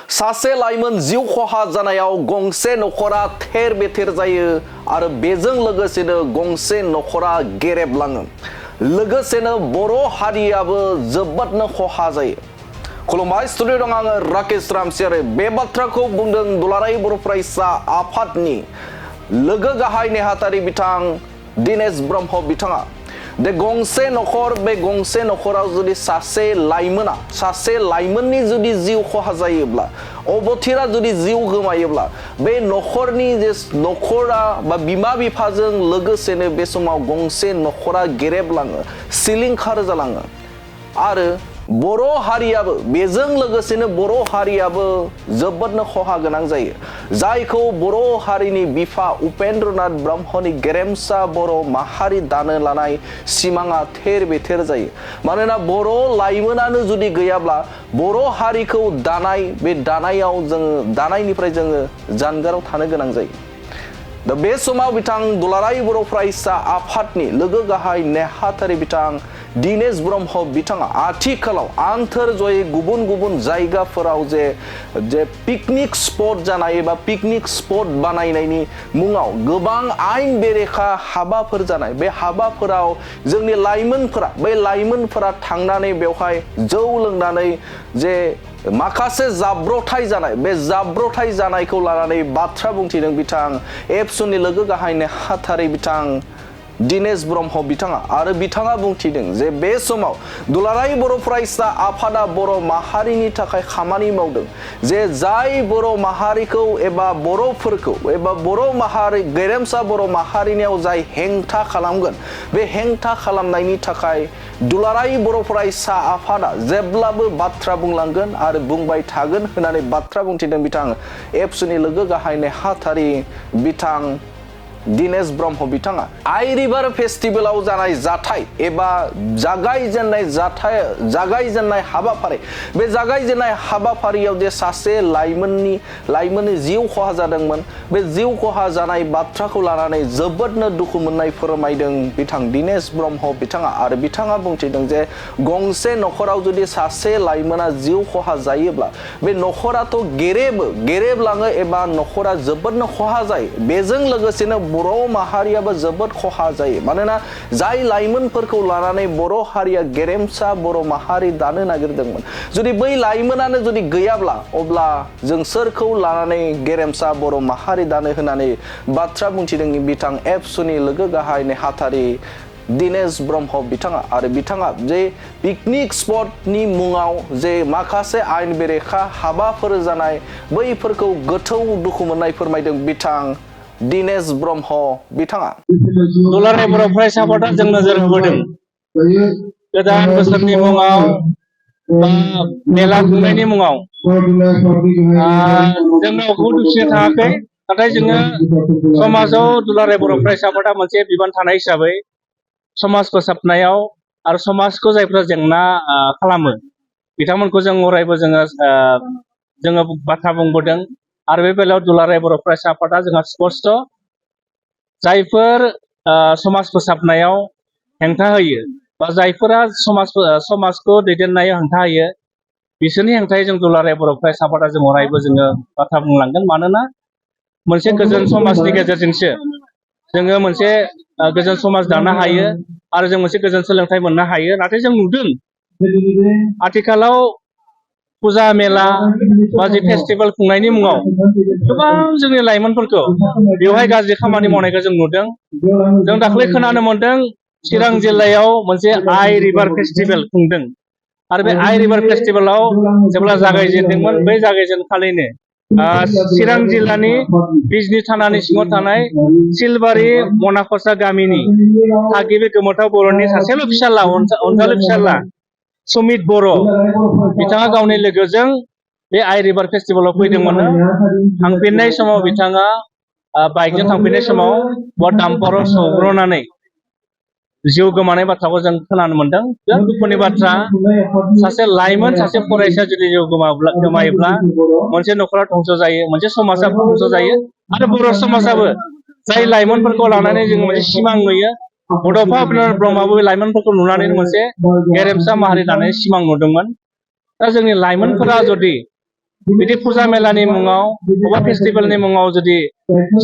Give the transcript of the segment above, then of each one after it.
सासे लाइमोन जिउ खहा जानायाव गंसे नखरा थेर बेथेर जायो आरो बेजों लोगोसेनो गंसे नखरा गेरेबलाङो। लोगोसेनो बर' हारियाबो जोबोदनो खहा जायो। खुलुमबाय, स्टुडिअ दं आङो राकेश रामसियारि। बे बाथ्राखौ बुंदों दुलाराय बर' फरायसा आफादनि लोगो गाहाय नेहाथारि बिथां दिनेश ब्रह्म बिथाङा। बे गंसे नखराव जुदि सासे लाइमोननि जुदि जिउ खहा जायोब्ला, अबथिरा जुदि जिउ गोमायोब्ला, बे नखरा बा बिमा बिफाजों लोगोसेनो बे समाव गंसे नखरा गेरेबलाङो, सिलिंखार जालाङो। आरो बर' हारियाबो बेजों लोगोसेनो बर' हारियाबो जोबोदनो खहा गोनां जायो। जायखौ बर' हारिनि बिफा उपेन्द्रनाथ ब्रह्मनि गेरेमसा बर' माहारि दानो लानाय सिमाङा थेर बेथेर जायो। मानोना बर' लाइमोनानो जुदि गैयाब्ला बर' हारिखौ दानायनिफ्राय जोङो जानगाराव थानो गोनां जायो। दा बे समाव बिथां दुलाराय बर' फरायसा आफादनि लोगो गाहाय नेहाथारि बिथां दिनेश ब्रह्म बिथाङा आथिखालाव आन्थोरजयै गुबुन गुबुन जायगाफोराव जे पिकनिक स्पट जानाय एबा पिकनिक स्पट बानायनायनि मुङाव गोबां आयेन बेरेखा हाबाफोर जानाय, बे हाबाफोराव जोंनि लाइमोनफोरा थांनानै बेवहाय जौ लोंनानै जे माखासे जाब्रथाय जानाय, बे जाब्रथाय जानायखौ लानानै बाथ्रा बुंथिदों बिथां एबसुनि लोगो गाहाय नेहाथारि बिथां दिनेश ब्रह्म बिथाङा। आरो बिथाङा बुंथिदों जे बे समाव दुलाराय बर' फरायसा आफादा बर' माहारिनि थाखाय खामानि मावदों। जे जाय बर' माहारिखौ एबा बर'फोरखौ एबा गेरेमसा बर' माहारिनियाव जाय हेंथा खालामगोन, बे हेंथा खालामनायनि थाखाय दुलाराय बर' फरायसा आफादा जेब्लाबो बाथ्रा बुंलांगोन आरो बुंबाय थागोन होननानै बाथ्रा बुंथिदों बिथां एबसुनि लोगो गाहाय नेहाथारि बिथां दिनेश ब्रह्म बिथाङा। आइ रिभार फेस्टिभेलाव जानाय जाथाय एबा जागायजेननाय हाबाफारि, बे जागायजेननाय हाबाफारियाव जे सासे लाइमोननि जिउ खहा जादोंमोन, बे जिउ खहा जानाय बाथ्राखौ लानानै जोबोदनो दुखु मोननाय फोरमायदों बिथां दिनेश ब्रह्म बिथाङा। आरो बिथाङा बुंथिदों जे गंसे नखराव जुदि सासे लाइमोना जिउ खहा जायोब्ला बे नखराथ' गेरेबलाङो एबा नखरा जोबोदनो खहा जायो। बेजों लोगोसेनो बर' माहारियाबो जोबोद खहा जायो। मानोना जाय लाइमोनफोरखौ लानानै बर' हारिया गेरेमसा बर' माहारि दानो नागिरदोंमोन, जुदि बै लाइमोनानो जुदि गैयाब्ला, अब्ला जों सोरखौ लानानै गेरेमसा बर' माहारि दानो होननानै बाथ्रा बुंथिदों बिथां एबसुनि लोगो गाहाय नेहाथारि दिनेश ब्रह्म बिथाङा। आरो बिथाङा जे पिकनिक स्पटनि मुङाव जे माखासे आयेन बेरेखा हाबाफोर जानाय, बैफोरखौ गोथौ दुखु मोननाय फोरमायदों बिथां दिनेश ब्रह्म बिथाङा। दुलाराय बर' फरायसा आफादा जों नोजोर होबोदों गोदान बोसोरनि मुङाव बा मेला खुंनायनि मुङाव जोंनाव दुखुथिया थाङाखै, नाथाय जोङो समाजाव दुलाराय बर' फरायसा आफादा मोनसे बिबान थानाय हिसाबै समाज फोसाबनायाव आरो समाजखौ जायफ्रा जेंना खालामो बिथांमोनखौ जों अरायबो जोङो बाथ्रा बुंबोदों। आरो बे बेलायाव दुलाराय बर' फरायसा आफादा जोंहा स्पष्ट जायफोर समाज फोसाबनायाव हेंथा होयो बा जायफोरा समाजखौ दैदेननायाव हेंथा होयो, बिसोरनि हेंथायै जों दुलाराय बर' फरायसा आफादा जों अरायबो जोङो बाथ्रा बुंलांगोन। मानोना मोनसे गोजोन समाजनि गेजेरजोंसो जोङो मोनसे गोजोन समाज दानो हायो आरो जों मोनसे गोजोन सोलोंथाइ मोननो हायो। नाथाय जों नुदों आथिखालाव फुजा मेला बा जि फेस्टिभेल खुंनायनि मुङाव गोबां जोंनि लाइमोनफोरखौ बेवहाय गाज्रि खामानि मावनायखौ जों नुदों। जों दाख्लै खोनानो मोनदों चिरां जिल्लायाव मोनसे आइ रिभार फेस्टिभेल खुंदों। आरो बे आइ रिभार फेस्टिभेलाव जेब्ला जागायजेनदोंमोन, बै जागायजेनखालिनो चिरां जिल्लानि बिजनि थानानि सिङाव थानाय सिलबारि मनाखसा गामिनि थागिबि गोमोथाव बर'नि सासेल' फिसाला, अनजालु फिसाला सुमित बर', बिथाङा गावनि लोगोजों बे आइ रिभार फेस्टिभेलाव फैदोंमोन। थांफिननाय समाव बिथाङा बाइकजों थांफिननाय समाव दाम्पाराव सौग्रावनानै जिउ गोमानाय बाथ्राखौ जों खोनानो मोनदों। बिराद दुखुनि बाथ्रा। सासे लाइमोन, सासे फरायसा जुदि जिउ गोमायोब्ला मोनसे न'खरा धंस जायो, मोनसे समाजा धंस जायो। आरो बर' समाजाबो जाय लाइमोनफोरखौ लानानै जों मोनसे सिमां नुयो, बड'फा उपेन्द्रनाथ ब्रह्मआबो लाइमोनफोरखौ नुनानै मोनसे गेरेमसा माहारि दानायनि सिमां नुदोंमोन। दा जोंनि लाइमोनफोरा जुदि बिदि फुजा मेलानि मुङाव बबेबा फेस्टिभेलनि मुङाव जुदि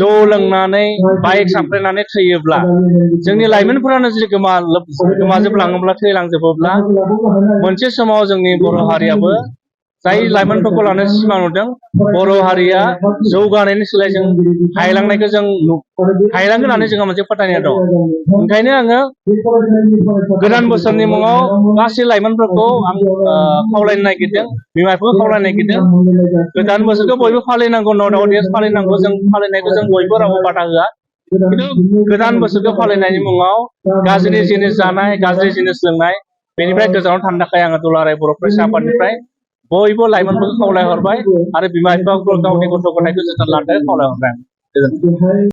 जौ लोंनानै बाइक साफ्रेनानै थैयोब्ला जोंनि लाइमोनफोरानो जुदि गोमाजोबलाङोब्ला थैलांजोबोब्ला मोनसे समाव जोंनि बर' हारियाबो जाय लाइमोनफोरखौ लानानै सिमां नुदों बर' हारिया जौगानायनि सोलाय जों हायलांनायखौ जों हायलांगोन होननानै जोंहा मोनसे फोथायनाय दं। ओंखायनो आङो गोदान बोसोरनि मुङाव गासै लाइमोनफोरखौ आं खावलायनो नागिरदों, बिमा बिफाखौ खावलायनो नागिरदों गोदान बोसोरखौ बयबो फालिनांगौ, नट अडियेन्स फालिनांगौ, जों फालिनायखौ जों बयबो रावबो बादा होआ। खिन्थु गोदान बोसोरखौ फालिनायनि मुङाव गाज्रि जिनिस जानाय, गाज्रि जिनिस लोंनाय बेनिफ्राय गोजानाव थानो थाखाय आङो दुलाराय बर' फरायसा आफादनिफ्राय बयबो लाइमोनफोरखौ खावलायहरबाय आरो बिमा बिफाफोरखौ गावनि गथ' गथायखौ जोथोन लानो थाखाय खावलायहरबाय। गोजोन्थों।